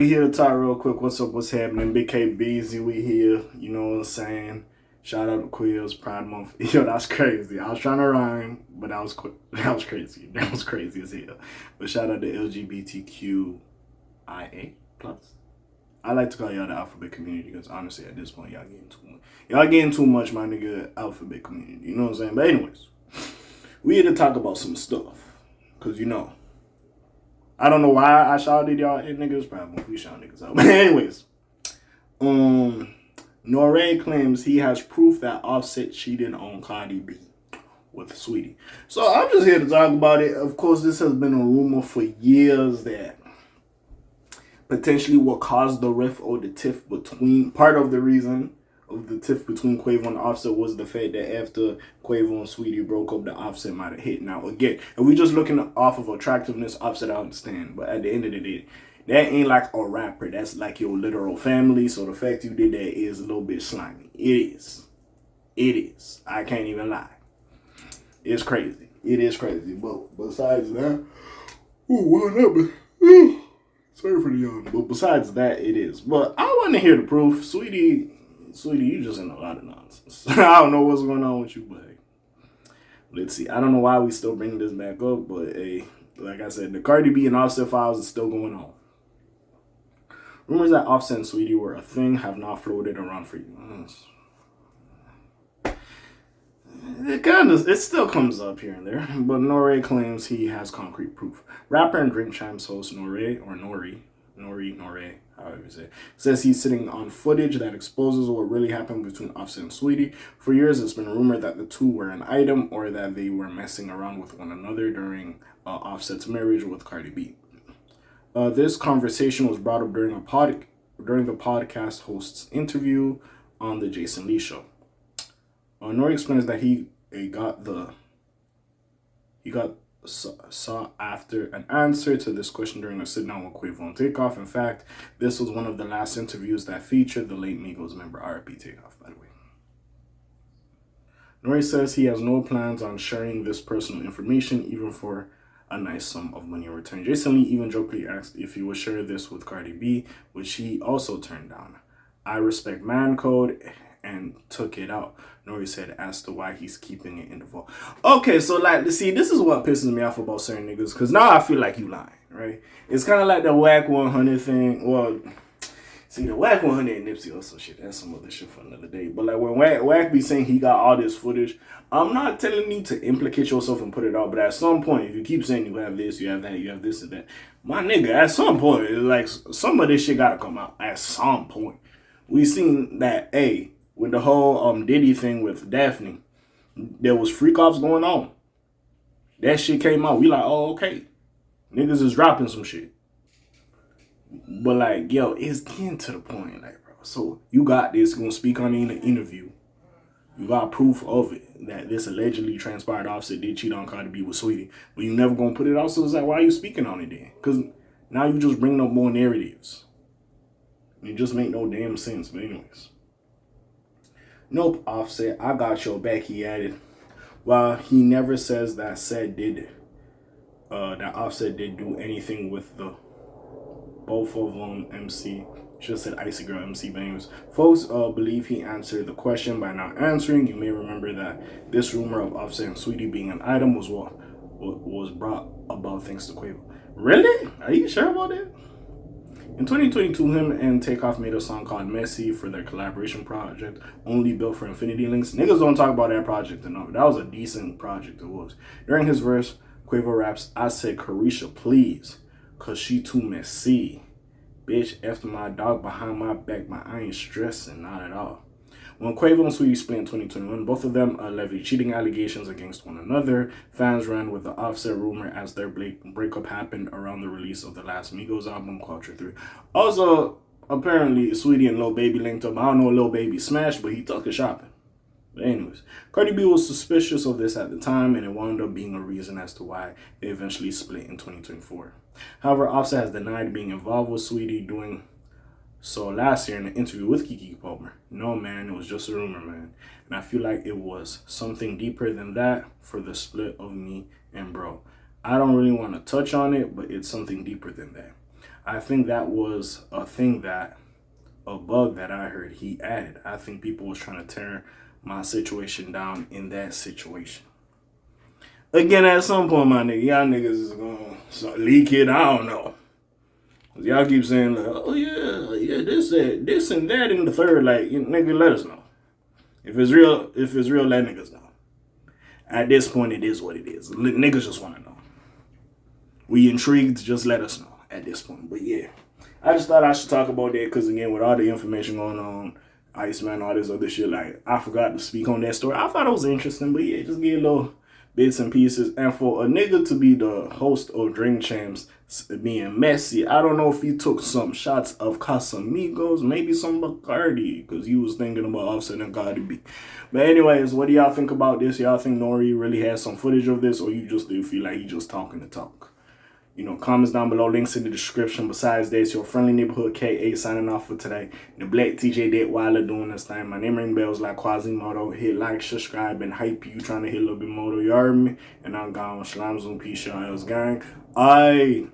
We here to talk real quick. What's up? What's happening? Big K Busy, we here. You know what I'm saying? Shout out to Quills Pride Month. Yo, that's crazy. I was trying to rhyme, but that was crazy. That was crazy as hell. But shout out to LGBTQIA plus. I like to call y'all the alphabet community because honestly, at this point, y'all getting too much. Y'all getting too much, my nigga. Alphabet community. You know what I'm saying? But anyways, we here to talk about some stuff because I don't know why I shouted y'all at niggas. Probably we shout niggas out. But anyways, Nore claims he has proof that Offset cheated on Cardi B with Saweetie. So I'm just here to talk about it. Of course, this has been a rumor for years that potentially what caused the rift or the tiff between, part of the reason of the tiff between Quavo and Offset was the fact that after Quavo and Saweetie broke up, the Offset might have hit. Now again, if we just looking off of attractiveness, Offset I understand, but at the end of the day, that ain't like a rapper. That's like your literal family. So the fact you did that is a little bit slimy. It is. It is. I can't even lie. It's crazy. It is crazy. But besides that, what happened? Sorry for the yawn. But besides that, it is. But I want to hear the proof. Sweetie, you just in a lot of nonsense. I don't know what's going on with you, but hey, let's see. I don't know why we still bring this back up, but hey, like I said, the Cardi B and Offset files is still going on. Rumors that Offset and Saweetie were a thing have not floated around for you. It still comes up here and there, but Nore claims he has concrete proof. Rapper and Drink Champs host Nore, however you say it, says he's sitting on footage that exposes what really happened between Offset and Saweetie. For years, it's been rumored that the two were an item or that they were messing around with one another during Offset's marriage with Cardi B. This conversation was brought up during the podcast host's interview on the Jason Lee show. Nore explains that he sought after an answer to this question during a sit down with Quavo and Takeoff. In fact, this was one of the last interviews that featured the late Migos member R.I.P. Takeoff, by the way. Nore says he has no plans on sharing this personal information, even for a nice sum of money in return. Jason Lee even jokingly asked if he would share this with Cardi B, which he also turned down. I respect man code and took it out, Nore said, as to why he's keeping it in the vault. Okay, so see, this is what pisses me off about certain niggas, because now I feel like you lying, right? It's kind of like the Whack 100 thing. Well, see, the Whack 100 and Nipsey also shit, that's some other shit for another day. But like when Whack be saying he got all this footage, I'm not telling you to implicate yourself and put it out, but at some point, if you keep saying you have this, you have that, you have this and that, my nigga, at some point, it's like some of this shit gotta come out at some point. We seen that, with the whole Diddy thing with Daphne, there was freak offs going on. That shit came out. We like, oh, okay. Niggas is dropping some shit. But like, yo, it's getting to the point, like, bro. So you got this, gonna speak on it in an interview. You got proof of it, that this allegedly transpired. Offset did cheat on Cardi B with Saweetie. But you never gonna put it out, so it's like, why are you speaking on it then? Because now you just bring up more narratives. It just make no damn sense, but anyways. Nope, Offset, I got your back, he added. While he never says that Offset did do anything with the both of them MC. Should have said Icy Girl MC, but anyways. Folks believe he answered the question by not answering. You may remember that this rumor of Offset and Saweetie being an item was what was brought about thanks to Quavo. Really? Are you sure about it? In 2022, him and Takeoff made a song called Messy for their collaboration project, only built for Infinity Links. Niggas don't talk about that project enough. That was a decent project, it was. During his verse, Quavo raps, I said, Carisha, please, cause she too messy. Bitch, after my dog behind my back, I ain't stressing, not at all. When Quavo and Saweetie split in 2021, both of them levied cheating allegations against one another. Fans ran with the Offset rumor as their breakup happened around the release of the last Migos album, Culture 3. Also, apparently, Saweetie and Lil Baby linked up. I don't know Lil Baby smashed, but he took it shopping. But anyways, Cardi B was suspicious of this at the time, and it wound up being a reason as to why they eventually split in 2024. However, Offset has denied being involved with Saweetie, doing so last year in an interview with Keke Palmer. No, man, it was just a rumor, man. And I feel like it was something deeper than that for the split of me and bro. I don't really want to touch on it, but it's something deeper than that. I think that was a bug that I heard he added. I think people was trying to tear my situation down in that situation. Again, at some point, my nigga, y'all niggas is gonna leak it. I don't know. Y'all keep saying like, oh yeah, this and that in the third. Like, nigga, let us know. If it's real, let niggas know. At this point, it is what it is. Niggas just want to know. We intrigued, just let us know at this point. But yeah, I just thought I should talk about that because, again, with all the information going on, Iceman, all this other shit, like, I forgot to speak on that story. I thought it was interesting, but yeah, just get a little bits and pieces. And for a nigga to be the host of Drink Champs being messy, I don't know if he took some shots of Casamigos, maybe some Bacardi, because he was thinking about Offset and Cardi B. But anyways, what do y'all think about this? Y'all think Nore really has some footage of this, or you just do feel like he just talking the talk? Comments down below, links in the description. Besides this, your friendly neighborhood K.A. signing off for today. The Black TJ Dead Wilder doing this thing. My name ring bells like Quasimodo. Hit like, subscribe, and hype you trying to hit a little bit more. You heard me? And I'm gone. Shalom, zoom, peace, y'all else gang. Aye.